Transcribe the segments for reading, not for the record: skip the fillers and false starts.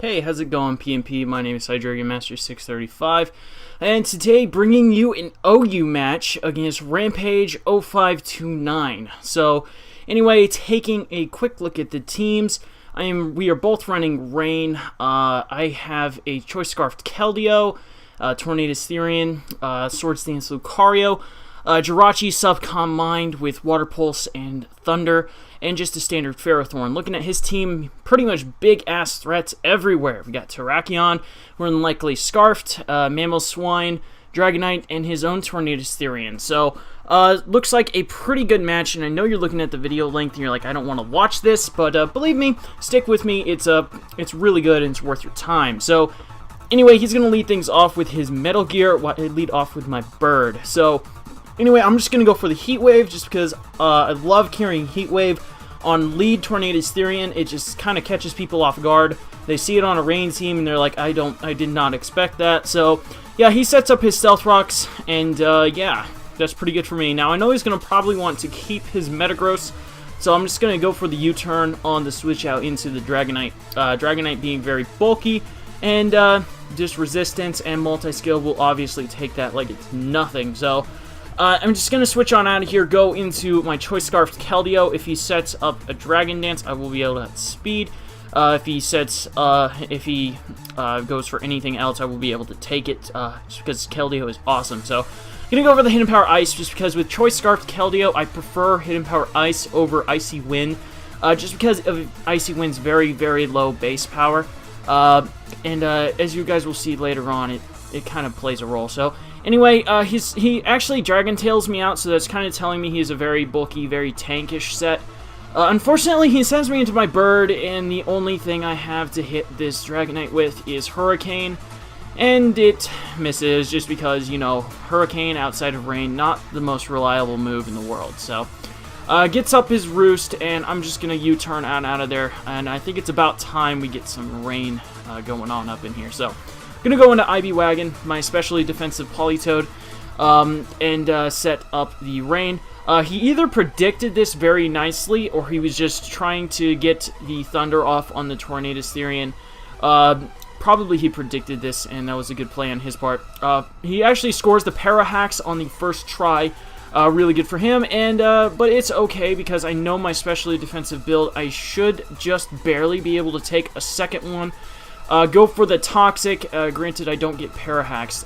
Hey, how's it going, PMP? My name is HydreigonMaster635, and today bringing you an OU match against Rampage0529. So, anyway, taking a quick look at the teams, we are both running Rain. I have a Choice Scarfed Keldeo, Tornadus Therian, Swords Dance Lucario, Jirachi Subcom Mind with Water Pulse and Thunder, and just a standard Ferrothorn. Looking at his team, pretty much big-ass threats everywhere. We got Terrakion, more than likely Scarfed, Mamoswine, Dragonite, and his own Tornadus Therian. So, looks like a pretty good match, and I know you're looking at the video length and you're like, I don't want to watch this, but believe me, stick with me, it's really good and it's worth your time. So, anyway, he's going to lead things off with his Metal Gear, lead off with my Bird. So, anyway, I'm just going to go for the Heat Wave, just because I love carrying Heat Wave on lead Tornadus Therian. It just kind of catches people off guard. They see it on a Rain team, and they're like, I did not expect that. So, yeah, he sets up his Stealth Rocks, and, yeah, that's pretty good for me. Now, I know he's going to probably want to keep his Metagross, so I'm just going to go for the U-turn on the switch out into the Dragonite. Dragonite being very bulky, and just resistance and multi-skill will obviously take that like it's nothing. So, I'm just going to switch on out of here, go into my Choice Scarfed Keldeo. If he sets up a Dragon Dance, I will be able to have speed. If he goes for anything else, I will be able to take it, just because Keldeo is awesome. So, I'm going to go for the Hidden Power Ice, just because with Choice Scarfed Keldeo, I prefer Hidden Power Ice over Icy Wind, just because of Icy Wind's very, very low base power. As you guys will see later on, it kind of plays a role. So, anyway, he actually Dragon Tails me out, so that's kind of telling me he's a very bulky, very tankish set. Unfortunately, he sends me into my Bird, and the only thing I have to hit this Dragonite with is Hurricane, and it misses just because, you know, Hurricane outside of Rain, not the most reliable move in the world. So, gets up his Roost, and I'm just going to U-turn out of there, and I think it's about time we get some Rain going on up in here. So, gonna go into Ivy Wagon, my especially defensive Politoed, and set up the Rain. He either predicted this very nicely, or he was just trying to get the Thunder off on the Tornadus Therian. Probably he predicted this, and that was a good play on his part. He actually scores the Parahacks on the first try. Really good for him, and but it's okay because I know my specially defensive build. I should just barely be able to take a second one. Go for the Toxic. Granted, I don't get Parahacks.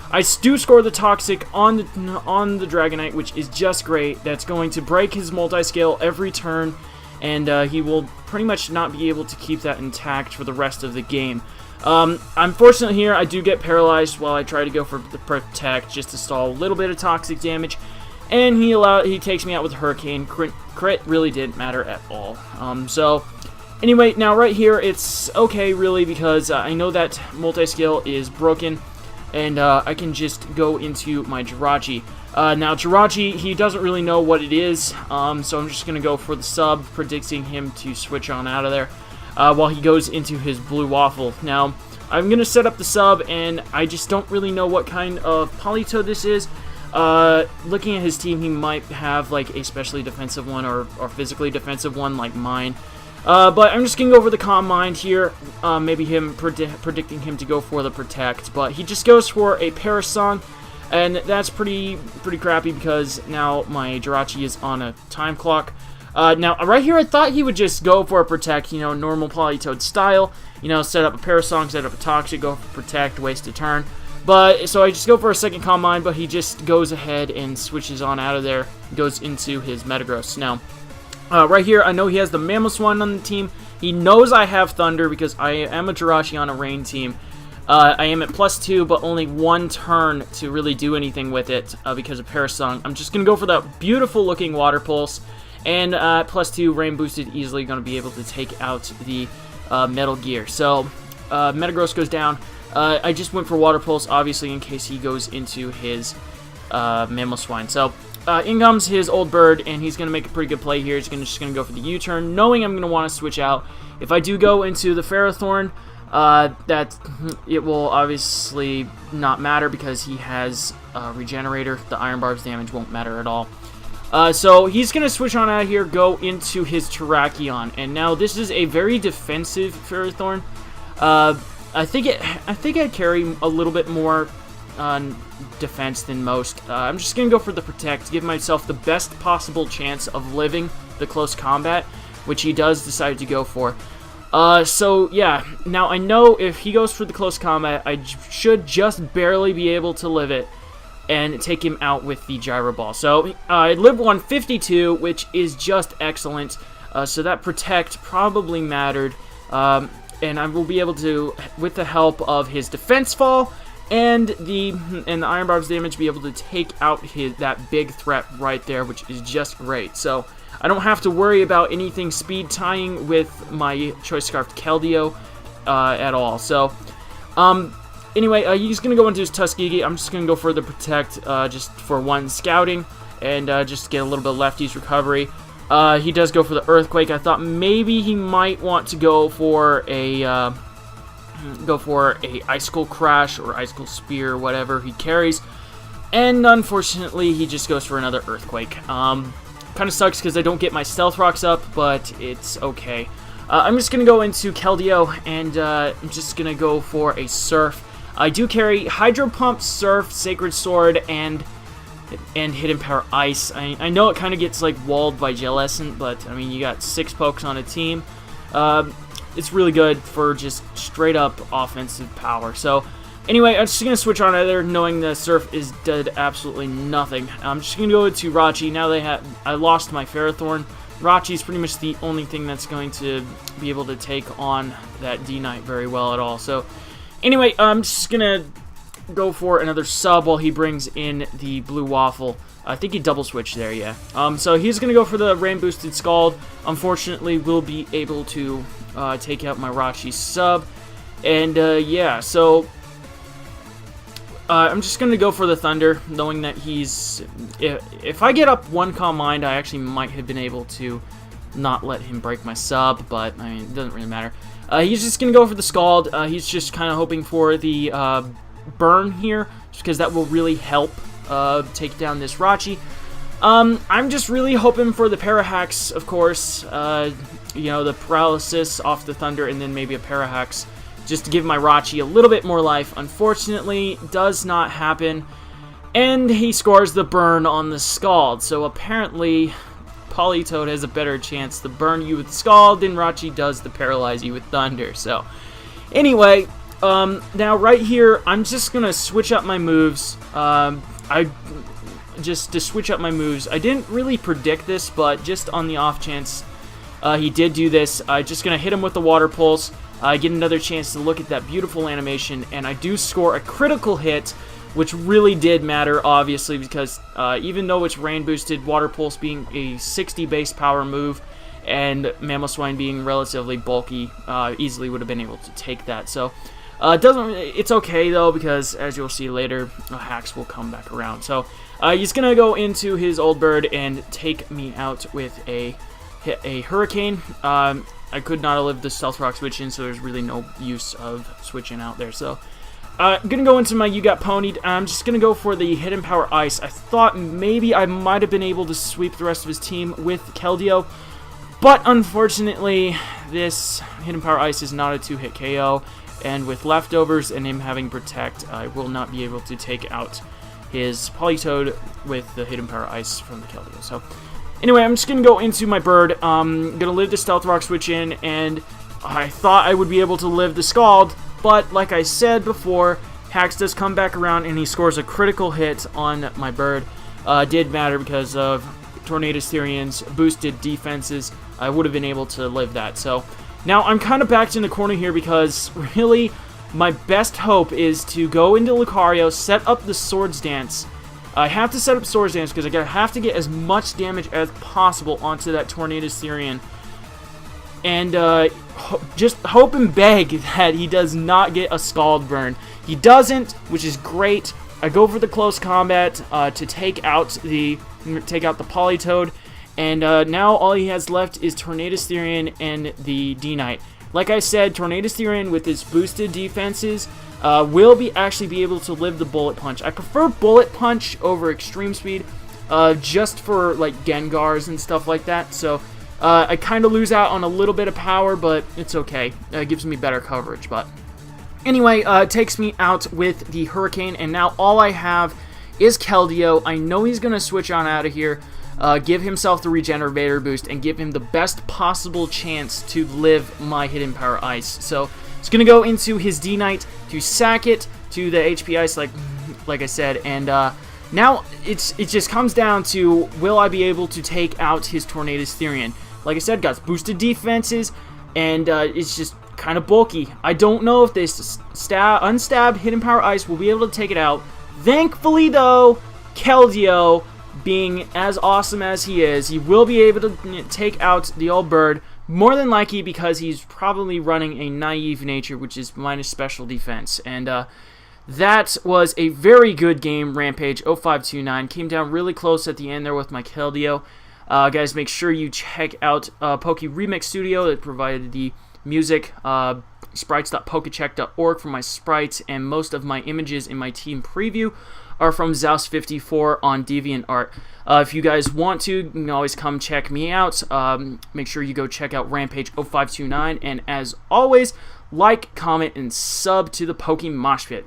I do score the Toxic on the Dragonite, which is just great. That's going to break his multi-scale every turn, and he will pretty much not be able to keep that intact for the rest of the game. Unfortunately here, I do get paralyzed while I try to go for the Protect, just to stall a little bit of toxic damage, and he takes me out with Hurricane. Crit really didn't matter at all. So, anyway, now right here, it's okay, really, because I know that multi-skill is broken, and I can just go into my Jirachi. Now, Jirachi, he doesn't really know what it is, so I'm just going to go for the sub, predicting him to switch on out of there, while he goes into his Blue Waffle. Now, I'm going to set up the sub, and I just don't really know what kind of Politoed this is. Looking at his team, he might have, like, a specially defensive one, or physically defensive one, like mine. But I'm just going to go over the Calm Mind here, maybe him predicting him to go for the Protect, but he just goes for a Parasong, and that's pretty crappy because now my Jirachi is on a time clock. Now, right here, I thought he would just go for a Protect, you know, normal Politoed style, you know, set up a Parasong, set up a Toxic, go for Protect, waste a turn. But, so I just go for a second Calm Mind, but he just goes ahead and switches on out of there, goes into his Metagross. Now, right here, I know he has the Mamoswine on the team. He knows I have Thunder because I am a Jirachi on a Rain team. I am at +2, but only one turn to really do anything with it because of Parasong. I'm just going to go for that beautiful looking Water Pulse. And +2, Rain boosted, easily going to be able to take out the Metal Gear. So, Metagross goes down. I just went for Water Pulse, obviously, in case he goes into his Mamoswine. So, in comes his old Bird, and he's going to make a pretty good play here. He's just going to go for the U-turn, knowing I'm going to want to switch out. If I do go into the Ferrothorn, that it will obviously not matter because he has Regenerator. The Iron Barb's damage won't matter at all. So he's going to switch on out of here, go into his Terrakion, and now this is a very defensive Ferrothorn. I think I carry a little bit more on defense than most. I'm just gonna go for the protect, give myself the best possible chance of living the close combat, which he does decide to go for. So yeah, now I know if he goes for the close combat, I should just barely be able to live it and take him out with the Gyro Ball. So I live 152, which is just excellent. So that protect probably mattered, and I will be able to, with the help of his defense fall and the Iron Barb's damage, be able to take out that big threat right there, which is just great. So I don't have to worry about anything speed tying with my Choice Scarfed Keldeo at all. So anyway, he's going to go into his Tuskegee. I'm just going to go for the protect just for one scouting and just get a little bit of lefty's recovery. He does go for the Earthquake. I thought maybe he might want to go for a Icicle Crash or Icicle Spear, whatever he carries. And unfortunately, he just goes for another Earthquake. Kind of sucks because I don't get my Stealth Rocks up, but it's okay. I'm just going to go into Keldeo, and I'm just going to go for a Surf. I do carry Hydro Pump, Surf, Sacred Sword, and Hidden Power Ice. I know it kind of gets like walled by Jellicent, but I mean, you got 6 pokes on a team. It's really good for just straight up offensive power. So anyway, I'm just going to switch on either, knowing the Surf did absolutely nothing. I'm just going to go to Rachi. Now I lost my Ferrothorn. Rachi is pretty much the only thing that's going to be able to take on that D-Knight very well at all. So anyway, I'm just going to go for another sub while he brings in the Blue Waffle. I think he double switched there, yeah. So he's going to go for the Rain Boosted Scald. Unfortunately, we'll be able to take out my Rachi sub. And yeah, so I'm just going to go for the Thunder, knowing that he's... If I get up 1 Calm Mind, I actually might have been able to not let him break my sub, but I mean, it doesn't really matter. He's just going to go for the Scald. He's just kind of hoping for the burn here, just because that will really help take down this Rachi. I'm just really hoping for the Parahax, of course. You know, the Paralysis off the Thunder, and then maybe a Parahax, just to give my Rachi a little bit more life. Unfortunately, does not happen, and he scores the burn on the Scald. So apparently, Politoed has a better chance to burn you with Scald than Rachi does to paralyze you with Thunder. So anyway, now right here, I'm just gonna switch up my moves. To switch up my moves. I didn't really predict this, but just on the off chance he did do this, I'm just gonna hit him with the Water Pulse. I get another chance to look at that beautiful animation, and I do score a critical hit, which really did matter, obviously, because even though it's Rain Boosted, Water Pulse being a 60 base power move, and Mamoswine being relatively bulky, easily would have been able to take that. So it's okay though, because as you'll see later, Hacks will come back around. So he's gonna go into his Old Bird and take me out with a Hurricane. I could not have lived the Stealth Rock switch in, so there's really no use of switching out there. So I'm gonna go into my You Got Ponied. I'm just gonna go for the Hidden Power Ice. I thought maybe I might have been able to sweep the rest of his team with Keldeo, but unfortunately, this Hidden Power Ice is not a 2-hit KO. And with leftovers and him having Protect, I will not be able to take out his Politoed with the Hidden Power Ice from the Keldeo. So anyway, I'm just going to go into my Bird. I'm going to live the Stealth Rock switch in, and I thought I would be able to live the Scald, but like I said before, Hax does come back around and he scores a critical hit on my Bird. Did matter because of Tornadus Therian's boosted defenses. I would have been able to live that. So now I'm kind of backed in the corner here because really my best hope is to go into Lucario, set up the Swords Dance. I have to set up Swords Dance because I have to get as much damage as possible onto that Tornadus Therian. And just hope and beg that he does not get a Scald Burn. He doesn't, which is great. I go for the close combat to take out the Politoed. And now all he has left is Tornadus Therian and the D-Knight. Like I said, Tornadus Therian with his boosted defenses will actually be able to live the Bullet Punch. I prefer Bullet Punch over Extreme Speed just for like Gengars and stuff like that. So I kind of lose out on a little bit of power, but it's okay. It gives me better coverage, but... Anyway, it takes me out with the Hurricane, and now all I have is Keldeo. I know he's going to switch on out of here, give himself the Regenerator boost, and give him the best possible chance to live my Hidden Power Ice. So, it's going to go into his D-Knight to sack it to the HP Ice, like I said, and now it just comes down to, will I be able to take out his Tornadus Therian? Like I said, got boosted defenses, and it's just kind of bulky. I don't know if this unstabbed Hidden Power Ice will be able to take it out. Thankfully, though, Keldeo, being as awesome as he is, he will be able to take out the old bird, more than likely because he's probably running a naive nature, which is minus special defense. And that was a very good game, Rampage0529. Came down really close at the end there with my Keldeo. Guys, make sure you check out Poke Remix Studio that provided the music, sprites.pokecheck.org for my sprites, and most of my images in my team preview are from Zouse54 on DeviantArt. If you guys want to, you can always come check me out. Make sure you go check out Rampage0529, and as always, like, comment, and sub to the Pokemoshpit.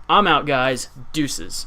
I'm out, guys. Deuces.